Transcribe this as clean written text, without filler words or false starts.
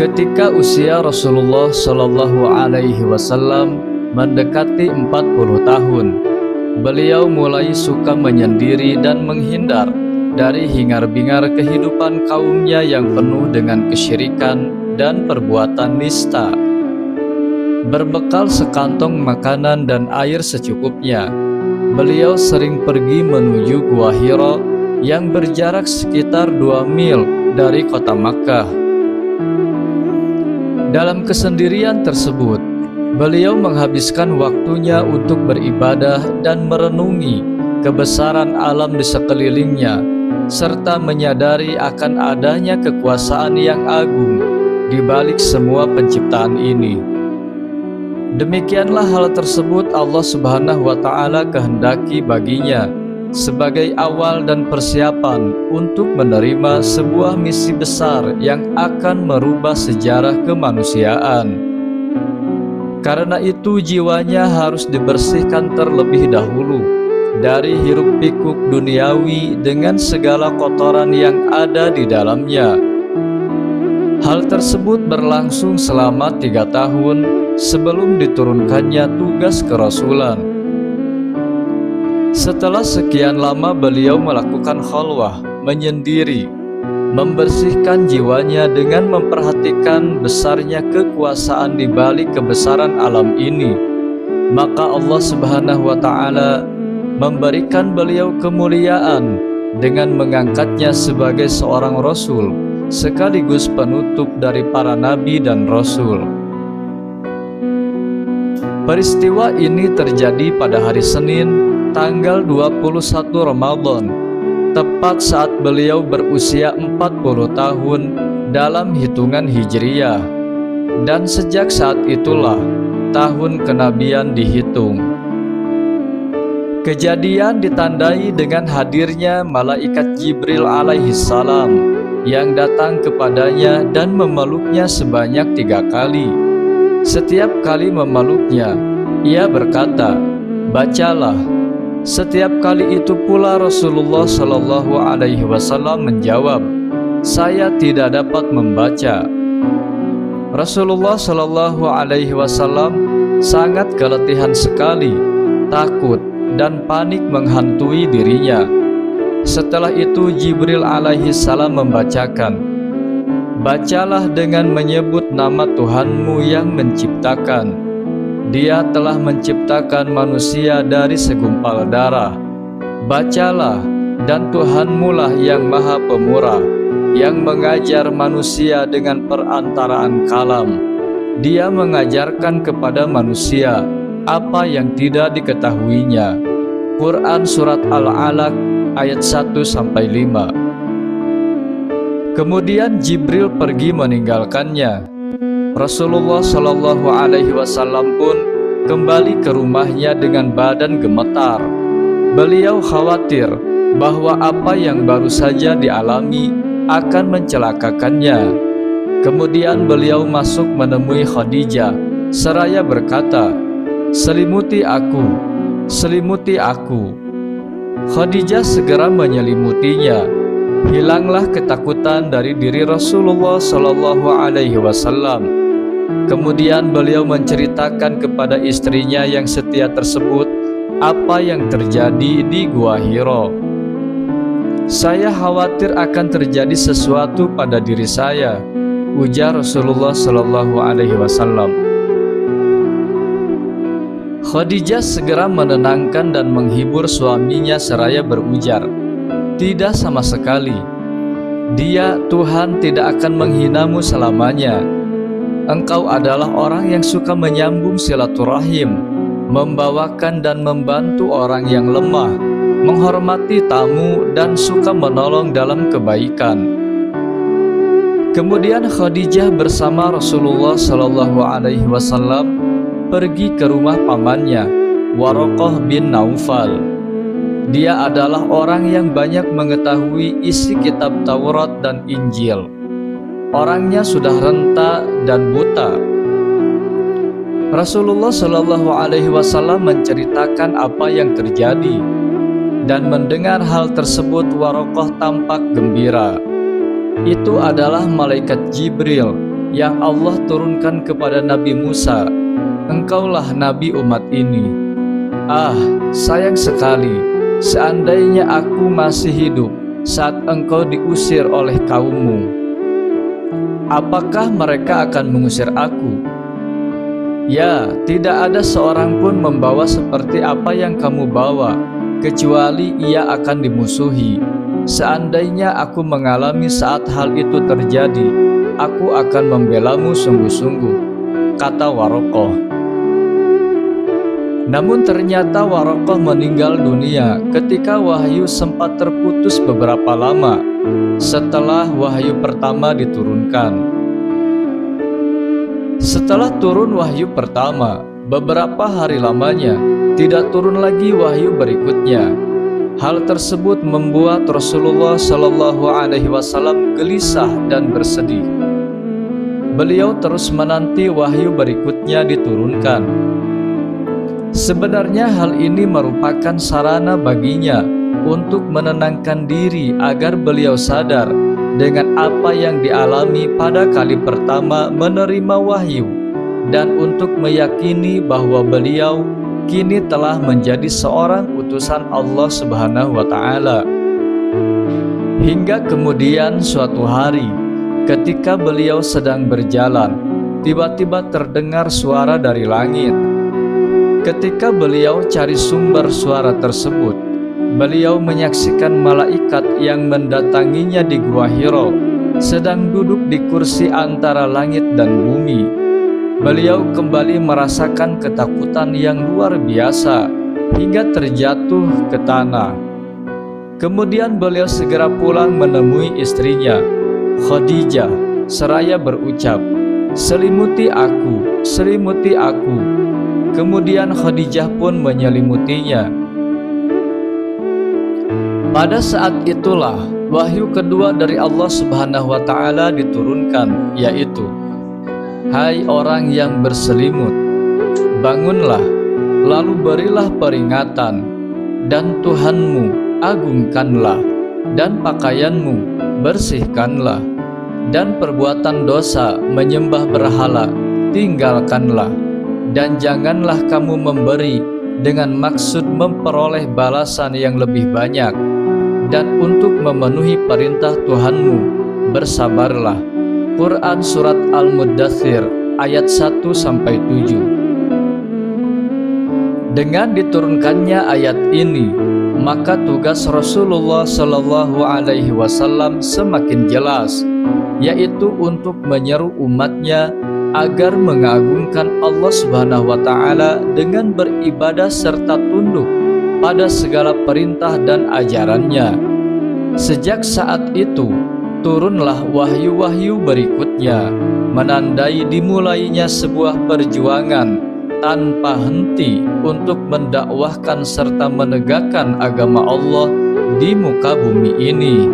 Ketika usia Rasulullah Shallallahu Alaihi Wasallam mendekati 40 tahun, beliau mulai suka menyendiri dan menghindar dari hingar-bingar kehidupan kaumnya yang penuh dengan kesyirikan dan perbuatan nista. Berbekal sekantong makanan dan air secukupnya, beliau sering pergi menuju Gua Hira yang berjarak sekitar 2 mil dari kota Makkah. Dalam kesendirian tersebut, beliau menghabiskan waktunya untuk beribadah dan merenungi kebesaran alam di sekelilingnya, serta menyadari akan adanya kekuasaan yang agung di balik semua penciptaan ini. Demikianlah hal tersebut Allah Subhanahu wa Ta'ala kehendaki baginya sebagai awal dan persiapan untuk menerima sebuah misi besar yang akan merubah sejarah kemanusiaan. Karena itu jiwanya harus dibersihkan terlebih dahulu dari hiruk-pikuk duniawi dengan segala kotoran yang ada di dalamnya. Hal tersebut berlangsung selama 3 tahun sebelum diturunkannya tugas kerasulan. Setelah sekian lama beliau melakukan khalwah, menyendiri, membersihkan jiwanya dengan memperhatikan besarnya kekuasaan di balik kebesaran alam ini, maka Allah Subhanahu wa Ta'ala memberikan beliau kemuliaan dengan mengangkatnya sebagai seorang rasul sekaligus penutup dari para nabi dan rasul. Peristiwa ini terjadi pada hari Senin tanggal 21 Ramadan, tepat saat beliau berusia 40 tahun dalam hitungan Hijriyah, dan sejak saat itulah tahun kenabian dihitung. Kejadian ditandai dengan hadirnya malaikat Jibril alaihissalam yang datang kepadanya dan memeluknya sebanyak 3 kali. Setiap kali memeluknya, ia berkata, "Bacalah." Setiap kali itu pula Rasulullah Shallallahu Alaihi Wasallam menjawab, "Saya tidak dapat membaca." Rasulullah Shallallahu Alaihi Wasallam sangat keletihan sekali, takut dan panik menghantui dirinya. Setelah itu Jibril alaihi salam membacakan, "Bacalah dengan menyebut nama Tuhanmu yang menciptakan. Dia telah menciptakan manusia dari segumpal darah. Bacalah, dan Tuhanmu lah yang maha pemurah, yang mengajar manusia dengan perantaraan kalam. Dia mengajarkan kepada manusia apa yang tidak diketahuinya." Quran Surat Al-Alaq ayat 1-5. Kemudian Jibril pergi meninggalkannya. Rasulullah Shallallahu Alaihi Wasallam pun kembali ke rumahnya dengan badan gemetar. Beliau khawatir bahwa apa yang baru saja dialami akan mencelakakannya. Kemudian beliau masuk menemui Khadijah seraya berkata, "Selimuti aku, selimuti aku." Khadijah segera menyelimutinya. Hilanglah ketakutan dari diri Rasulullah Shallallahu Alaihi Wasallam. Kemudian beliau menceritakan kepada istrinya yang setia tersebut apa yang terjadi di Gua Hira. "Saya khawatir akan terjadi sesuatu pada diri saya," ujar Rasulullah Shallallahu Alaihi Wasallam. Khadijah segera menenangkan dan menghibur suaminya seraya berujar, "Tidak sama sekali. Dia, Tuhan, tidak akan menghinamu selamanya. Engkau adalah orang yang suka menyambung silaturahim, membawakan dan membantu orang yang lemah, menghormati tamu, dan suka menolong dalam kebaikan." Kemudian Khadijah bersama Rasulullah Shallallahu Alaihi Wasallam pergi ke rumah pamannya, Waraqah bin Naufal. Dia adalah orang yang banyak mengetahui isi kitab Taurat dan Injil. Orangnya sudah renta dan buta. Rasulullah Shallallahu Alaihi Wasallam menceritakan apa yang terjadi, dan mendengar hal tersebut Waraqah tampak gembira. Itu adalah malaikat Jibril yang Allah turunkan kepada Nabi Musa, engkaulah nabi umat ini. Ah, sayang sekali, seandainya aku masih hidup saat engkau diusir oleh kaummu. Apakah mereka akan mengusir aku? Ya, tidak ada seorang pun membawa seperti apa yang kamu bawa, kecuali ia akan dimusuhi. Seandainya aku mengalami saat hal itu terjadi, aku akan membelamu sungguh-sungguh, kata Warokoh. Namun ternyata Warokoh meninggal dunia ketika wahyu sempat terputus beberapa lama setelah wahyu pertama diturunkan. Setelah turun wahyu pertama, beberapa hari lamanya tidak turun lagi wahyu berikutnya. Hal tersebut membuat Rasulullah Shallallahu Alaihi Wasallam gelisah dan bersedih. Beliau terus menanti wahyu berikutnya diturunkan. Sebenarnya hal ini merupakan sarana baginya untuk menenangkan diri agar beliau sadar dengan apa yang dialami pada kali pertama menerima wahyu, dan untuk meyakini bahwa beliau kini telah menjadi seorang utusan Allah Subhanahu wa Ta'ala. Hingga kemudian suatu hari, ketika beliau sedang berjalan, tiba-tiba terdengar suara dari langit. Ketika beliau cari sumber suara tersebut, beliau menyaksikan malaikat yang mendatanginya di Gua Hiro, sedang duduk di kursi antara langit dan bumi. Beliau kembali merasakan ketakutan yang luar biasa hingga terjatuh ke tanah. Kemudian beliau segera pulang menemui istrinya, Khadijah, seraya berucap, "Selimuti aku, selimuti aku." Kemudian Khadijah pun menyelimutinya. Pada saat itulah wahyu kedua dari Allah Subhanahu wa Ta'ala diturunkan, yaitu, "Hai orang yang berselimut, bangunlah, lalu berilah peringatan, dan Tuhanmu agungkanlah, dan pakaianmu bersihkanlah, dan perbuatan dosa menyembah berhala tinggalkanlah, dan janganlah kamu memberi dengan maksud memperoleh balasan yang lebih banyak, dan untuk memenuhi perintah Tuhanmu bersabarlah." Quran Surat Al-Muddathir ayat 1-7. Dengan diturunkannya ayat ini, maka tugas Rasulullah Shallallahu Alaihi Wasallam semakin jelas, yaitu untuk menyeru umatnya agar mengagungkan Allah Subhanahu wa Ta'ala dengan beribadah serta tunduk pada segala perintah dan ajarannya. Sejak saat itu turunlah wahyu-wahyu berikutnya, menandai dimulainya sebuah perjuangan tanpa henti untuk mendakwahkan serta menegakkan agama Allah di muka bumi ini.